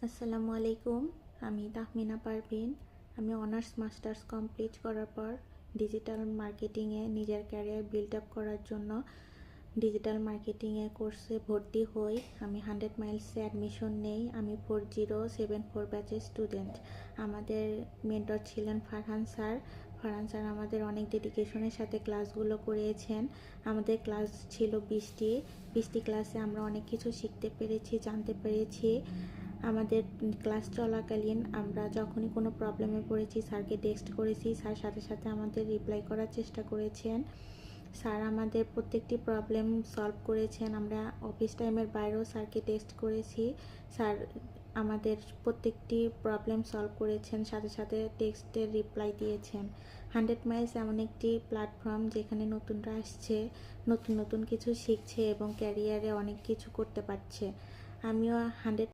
আসসালামু আলাইকুম। আমি তাহমিনা পারভিন। আমি অনার্স মাস্টার্স কমপ্লিট করার পর ডিজিটাল মার্কেটিংয়ে নিজের ক্যারিয়ার বিল্ড আপ করার জন্য ডিজিটাল মার্কেটিংয়ে কোর্সে ভর্তি হই। আমি 100 মাইলসে অ্যাডমিশন নেই। আমি 4074 ব্যাচের স্টুডেন্ট। আমাদের মেন্টর ছিলেন ফারহান স্যার। ফারহান স্যার আমাদের অনেক ডেডিকেশনের সাথে ক্লাসগুলো করিয়েছেন। আমাদের ক্লাস ছিল 20টি ক্লাসে আমরা অনেক কিছু শিখতে পেরেছি, জানতে পেরেছি। আমাদের ক্লাস চলাকালীন আমরা যখনই কোনো প্রবলেমে পড়েছি স্যারকে টেক্সট করেছি, স্যার সাথে সাথে আমাদের রিপ্লাই করার চেষ্টা করেছেন। স্যার আমাদের প্রত্যেকটি প্রবলেম সলভ করেছেন। আমরা অফিস টাইমের বাইরেও স্যারকে টেক্সট করেছি, স্যার আমাদের প্রত্যেকটি প্রবলেম সলভ করেছেন, সাথে সাথে টেক্সটের রিপ্লাই দিয়েছেন। 100 মাইলস এমন একটি প্ল্যাটফর্ম যেখানে নতুনরা আসছে, নতুন নতুন কিছু শিখছে এবং ক্যারিয়ারে অনেক কিছু করতে পারছে। আমিও 100